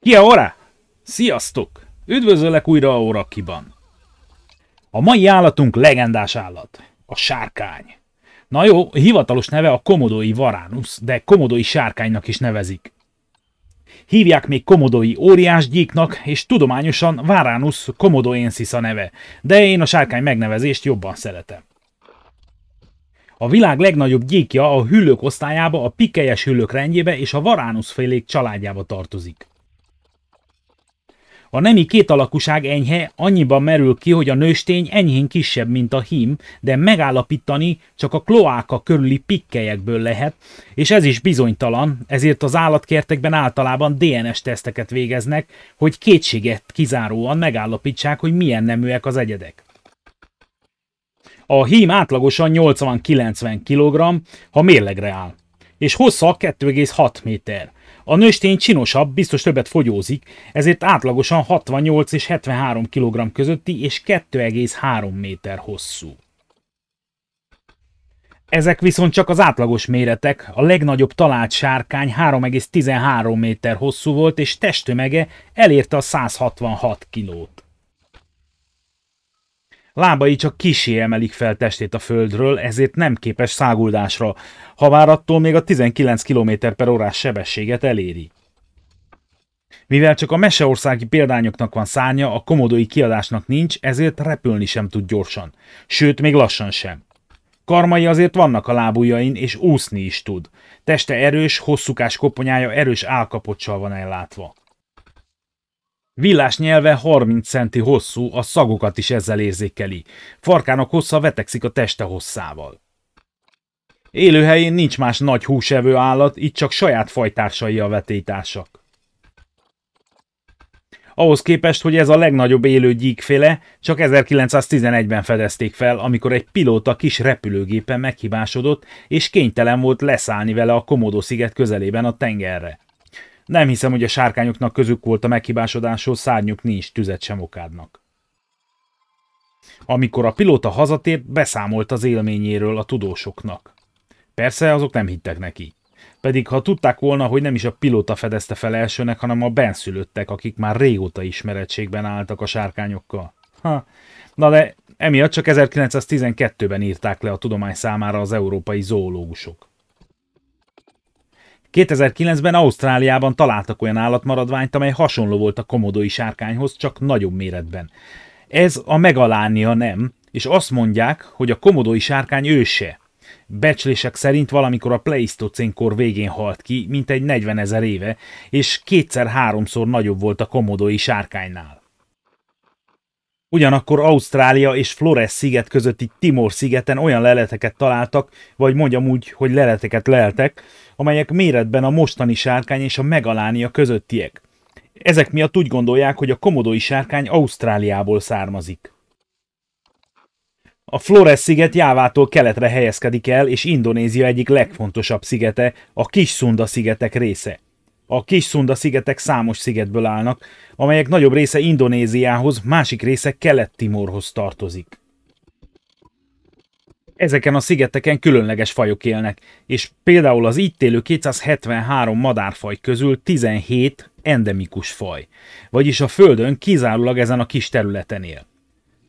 Kia ora! Sziasztok! Üdvözöllek újra a Orakiban. A mai állatunk legendás állat, a sárkány. Na jó, hivatalos neve a komodói varanus, de komodói sárkánynak is nevezik. Hívják még komodói óriásgyíknak, és tudományosan Varanus komodoensis a neve, de én a sárkány megnevezést jobban szeretem. A világ legnagyobb gyíkja a hüllők osztályába, a pikkelyes hüllők rendjébe és a varanusfélék családjába tartozik. A nemi kétalakúság enyhe, annyiban merül ki, hogy a nőstény enyhén kisebb, mint a hím, de megállapítani csak a kloáka körüli pikkelyekből lehet, és ez is bizonytalan, ezért az állatkertekben általában DNS-teszteket végeznek, hogy kétséget kizáróan megállapítsák, hogy milyen neműek az egyedek. A hím átlagosan 80-90 kg, ha mérlegre áll, és hossza 2,6 méter. A nőstény csinosabb, biztos többet fogyózik, ezért átlagosan 68 és 73 kg közötti és 2,3 méter hosszú. Ezek viszont csak az átlagos méretek, a legnagyobb talált sárkány 3,13 méter hosszú volt, és testtömege elérte a 166 kilót. Lábai csak kissé emelik fel testét a földről, ezért nem képes száguldásra, habár attól még a 19 km/h sebességet eléri. Mivel csak a meseországi példányoknak van szárnya, a komodói kiadásnak nincs, ezért repülni sem tud gyorsan, sőt még lassan sem. Karmai azért vannak a lábujjain, és úszni is tud. Teste erős, hosszúkás koponyája erős állkapoccsal van ellátva. Villás nyelve 30 centi hosszú, a szagokat is ezzel érzékeli. Farkának hossza vetekszik a teste hosszával. Élőhelyén nincs más nagy húsevő állat, itt csak saját fajtársai a vetélytársak. Ahhoz képest, hogy ez a legnagyobb élő gyíkféle, csak 1911-ben fedezték fel, amikor egy pilóta kis repülőgépen meghibásodott, és kénytelen volt leszállni vele a Komodo-sziget közelében a tengerre. Nem hiszem, hogy a sárkányoknak közük volt a meghibásodáshoz, szárnyuk nincs, tüzet sem okádnak. Amikor a pilóta hazatért, beszámolt az élményéről a tudósoknak. Persze, azok nem hittek neki. Pedig ha tudták volna, hogy nem is a pilóta fedezte fel elsőnek, hanem a benszülöttek, akik már régóta ismerettségben álltak a sárkányokkal. Na de emiatt csak 1912-ben írták le a tudomány számára az európai zoológusok. 2009-ben Ausztráliában találtak olyan állatmaradványt, amely hasonló volt a komodói sárkányhoz, csak nagyobb méretben. Ez a Megalania nem, és azt mondják, hogy a komodói sárkány őse. Becslések szerint valamikor a pleisztocén-kor végén halt ki, mintegy 40 000 éve, és 2-3-szor nagyobb volt a komodói sárkánynál. Ugyanakkor Ausztrália és Flores sziget közötti Timor szigeten olyan leleteket találtak, vagy mondjam úgy, hogy leleteket leltek, amelyek méretben a mostani sárkány és a Megalania közöttiek. Ezek miatt úgy gondolják, hogy a komodói sárkány Ausztráliából származik. A Flores sziget Jávától keletre helyezkedik el, és Indonézia egyik legfontosabb szigete, a Kis-Szunda szigetek része. A Kis-Szunda szigetek számos szigetből állnak, amelyek nagyobb része Indonéziához, másik része Kelet-Timorhoz tartozik. Ezeken a szigeteken különleges fajok élnek, és például az itt élő 273 madárfaj közül 17 endemikus faj, vagyis a Földön kizárólag ezen a kis területen él.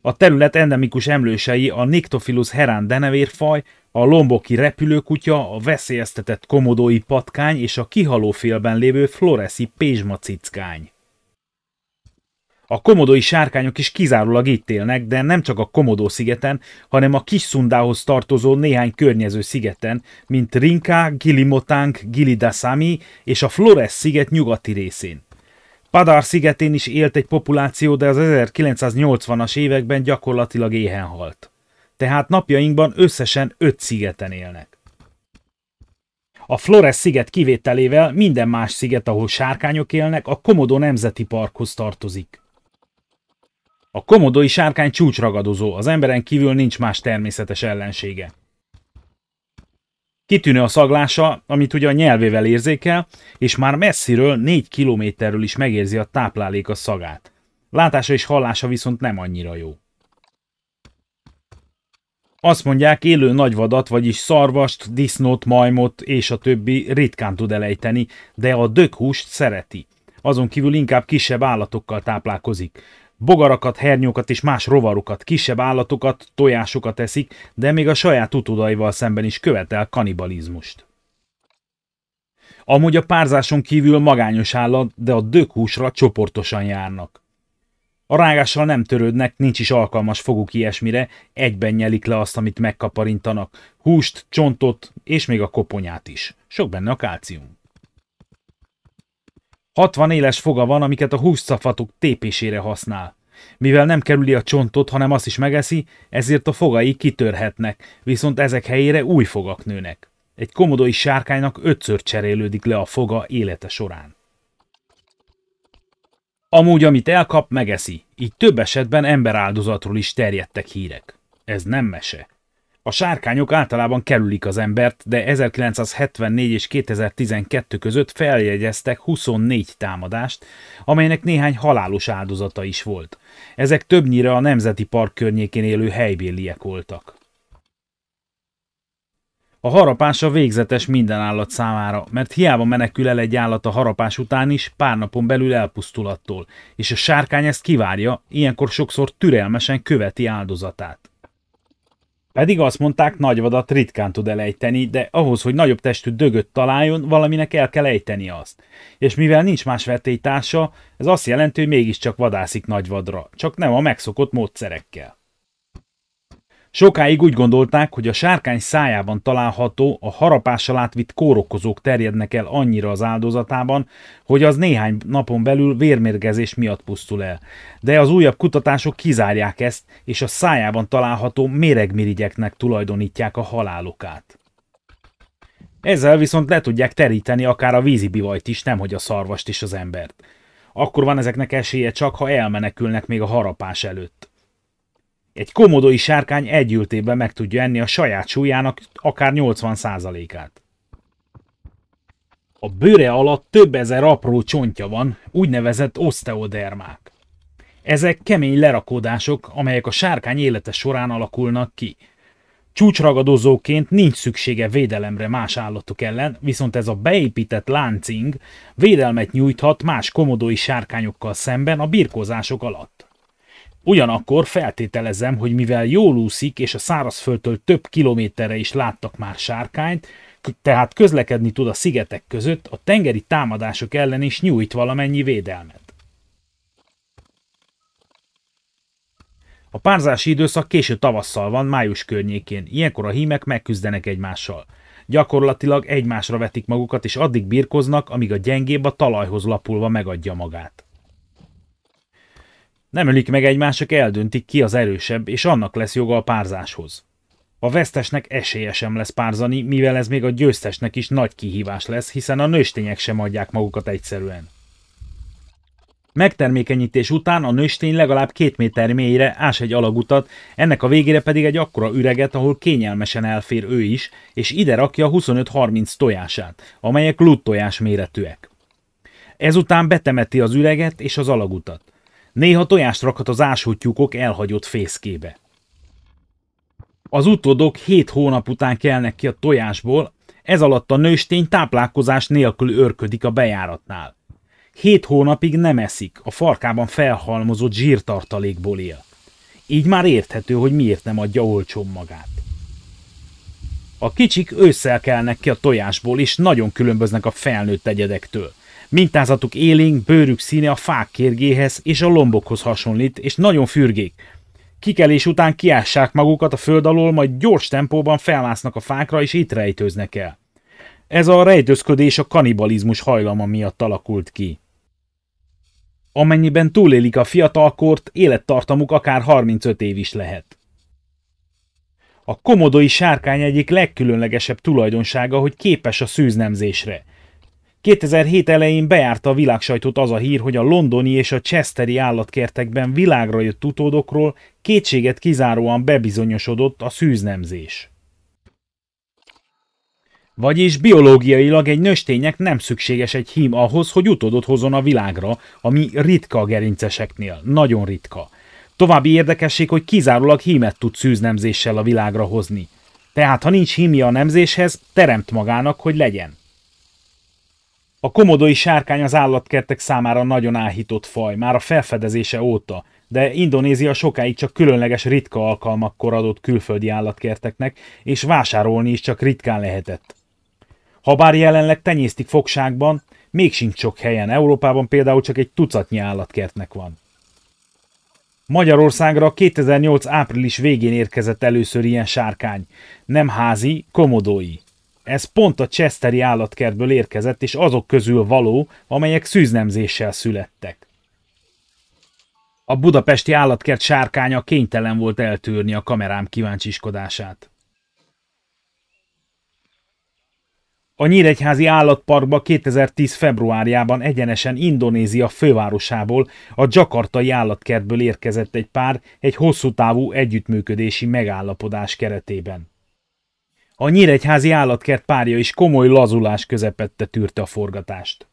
A terület endemikus emlősei a Nyctophilus heran denevérfaj, a lomboki repülőkutya, a veszélyeztetett komodói patkány és a kihalófélben lévő floresi pézsmacickány. A komodói sárkányok is kizárólag itt élnek, de nem csak a Komodó-szigeten, hanem a Kis-Szundához tartozó néhány környező szigeten, mint Rinca, Gilimotang, Gilidasami és a Flores sziget nyugati részén. Padar szigetén is élt egy populáció, de az 1980-as években gyakorlatilag éhen halt. Tehát napjainkban összesen 5 szigeten élnek. A Flores sziget kivételével minden más sziget, ahol sárkányok élnek, a Komodo Nemzeti Parkhoz tartozik. A komodói sárkány csúcsragadozó, az emberen kívül nincs más természetes ellensége. Kitűnő a szaglása, amit ugye a nyelvével érzékel, és már messziről 4 kilométerről is megérzi a táplálék a szagát. Látása és hallása viszont nem annyira jó. Azt mondják, élő nagyvadat, vagyis szarvast, disznót, majmot és a többi ritkán tud elejteni, de a dökhúst szereti. azon kívül inkább kisebb állatokkal táplálkozik. Bogarakat, hernyókat és más rovarokat, kisebb állatokat, tojásokat eszik, de még a saját utódaival szemben is követel kanibalizmust. Amúgy a párzáson kívül magányos állat, de a dökhúsra csoportosan járnak. A rágással nem törődnek, nincs is alkalmas foguk ilyesmire, egyben nyelik le azt, amit megkaparintanak. Húst, csontot és még a koponyát is. Sok benne a kálcium. 60 éles foga van, amiket a húscafatok tépésére használ. Mivel nem kerüli a csontot, hanem azt is megeszi, ezért a fogai kitörhetnek, viszont ezek helyére új fogak nőnek. Egy komodói sárkánynak 5-ször cserélődik le a foga élete során. Amúgy, amit elkap, megeszi, így több esetben emberáldozatról is terjedtek hírek. Ez nem mese. A sárkányok általában kerülik az embert, de 1974 és 2012 között feljegyeztek 24 támadást, amelynek néhány halálos áldozata is volt. Ezek többnyire a Nemzeti Park környékén élő helybéliek voltak. A harapás a végzetes minden állat számára, mert hiába menekül el egy állat a harapás után is, pár napon belül elpusztul attól, és a sárkány ezt kivárja, ilyenkor sokszor türelmesen követi áldozatát. Pedig azt mondták, nagyvadat ritkán tud elejteni, de ahhoz, hogy nagyobb testű dögöt találjon, valaminek el kell ejteni azt. És mivel nincs más vetélytársa, ez azt jelenti, hogy mégiscsak vadászik nagyvadra, csak nem a megszokott módszerekkel. Sokáig úgy gondolták, hogy a sárkány szájában található, a harapással átvitt kórokozók terjednek el annyira az áldozatában, hogy az néhány napon belül vérmérgezés miatt pusztul el. De az újabb kutatások kizárják ezt, és a szájában található méregmirigyeknek tulajdonítják a halálokát. Ezzel viszont le tudják teríteni akár a vízibivajt is, nemhogy a szarvast és az embert. Akkor van ezeknek esélye csak, ha elmenekülnek még a harapás előtt. Egy komodói sárkány egy ültében meg tudja enni a saját súlyának akár 80%-át. A bőre alatt több ezer apró csontja van, úgynevezett oszteodermák. Ezek kemény lerakódások, amelyek a sárkány élete során alakulnak ki. Csúcsragadozóként nincs szüksége védelemre más állatok ellen, viszont ez a beépített láncing védelmet nyújthat más komodói sárkányokkal szemben a birkózások alatt. Ugyanakkor feltételezem, hogy mivel jól úszik és a szárazföldtől több kilométerre is láttak már sárkányt, tehát közlekedni tud a szigetek között, a tengeri támadások ellen is nyújt valamennyi védelmet. A párzási időszak késő tavasszal van, május környékén, ilyenkor a hímek megküzdenek egymással. Gyakorlatilag egymásra vetik magukat és addig birkoznak, amíg a gyengébb a talajhoz lapulva megadja magát. Nem ölik meg egymást, csak eldöntik, ki az erősebb, és annak lesz joga a párzáshoz. A vesztesnek esélye sem lesz párzani, mivel ez még a győztesnek is nagy kihívás lesz, hiszen a nőstények sem adják magukat egyszerűen. Megtermékenyítés után a nőstény legalább 2 méter mélyre ás egy alagutat, ennek a végére pedig egy akkora üreget, ahol kényelmesen elfér ő is, és ide rakja 25-30 tojását, amelyek lúttojás méretűek. Ezután betemeti az üreget és az alagutat. Néha tojást rakhat az ásótyúkok elhagyott fészkébe. Az utódok 7 hónap után kelnek ki a tojásból, ez alatt a nőstény táplálkozás nélkül őrködik a bejáratnál. 7 hónapig nem eszik, a farkában felhalmozott zsírtartalékból él. Így már érthető, hogy miért nem adja olcsón magát. A kicsik ősszel kelnek ki a tojásból, és nagyon különböznek a felnőtt egyedektől. Mintázatuk élénk, bőrük színe a fák kérgéhez és a lombokhoz hasonlít, és nagyon fürgék. Kikelés után kiássák magukat a föld alól, majd gyors tempóban felmásznak a fákra, és itt rejtőznek el. Ez a rejtőzködés a kanibalizmus hajlama miatt alakult ki. Amennyiben túlélik a fiatalkort, élettartamuk akár 35 év is lehet. A komodói sárkány egyik legkülönlegesebb tulajdonsága, hogy képes a szűznemzésre. 2007 elején bejárta a világsajtót az a hír, hogy a londoni és a chesteri állatkertekben világra jött utódokról kétséget kizáróan bebizonyosodott a szűznemzés. Vagyis biológiailag egy nősténynek nem szükséges egy hím ahhoz, hogy utódot hozzon a világra, ami ritka a gerinceseknél, nagyon ritka. További érdekesség, hogy kizárólag hímet tud szűznemzéssel a világra hozni. Tehát ha nincs hímja a nemzéshez, teremt magának, hogy legyen. A komodói sárkány az állatkertek számára nagyon áhított faj, már a felfedezése óta, de Indonézia sokáig csak különleges ritka alkalmakkor adott külföldi állatkerteknek, és vásárolni is csak ritkán lehetett. Habár jelenleg tenyésztik fogságban, még sincs sok helyen, Európában például csak egy tucatnyi állatkertnek van. Magyarországra 2008. április végén érkezett először ilyen sárkány, nem házi, komodói. Ez pont a chesteri állatkertből érkezett, és azok közül való, amelyek szűznemzéssel születtek. A budapesti állatkert sárkánya kénytelen volt eltűrni a kamerám kíváncsiskodását. A Nyíregyházi Állatparkba 2010. februárjában egyenesen Indonézia fővárosából, a dzsakartai állatkertből érkezett egy pár egy hosszú távú együttműködési megállapodás keretében. A Nyíregyházi Állatkert párja is komoly lazulás közepette tűrte a forgatást.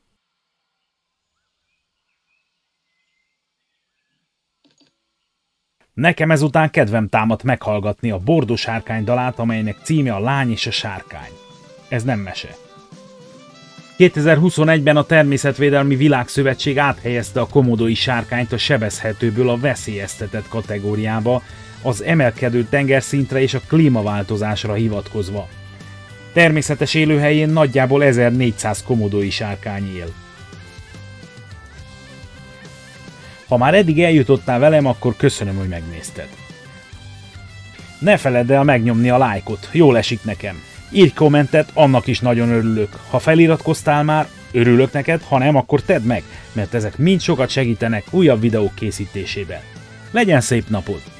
Nekem ezután kedvem támadt meghallgatni a Bordó sárkány dalát, amelynek címe A lány és a sárkány. Ez nem mese. 2021-ben a Természetvédelmi Világszövetség áthelyezte a komodói sárkányt a sebezhetőből a veszélyeztetett kategóriába, az emelkedő tengerszintre és a klímaváltozásra hivatkozva. Természetes élőhelyén nagyjából 1400 komodói sárkány él. Ha már eddig eljutottál velem, akkor köszönöm, hogy megnézted. Ne feledd el megnyomni a lájkot, jól esik nekem. Írj kommentet, annak is nagyon örülök. Ha feliratkoztál már, örülök neked, ha nem, akkor tedd meg, mert ezek mind sokat segítenek újabb videók készítésében. Legyen szép napod!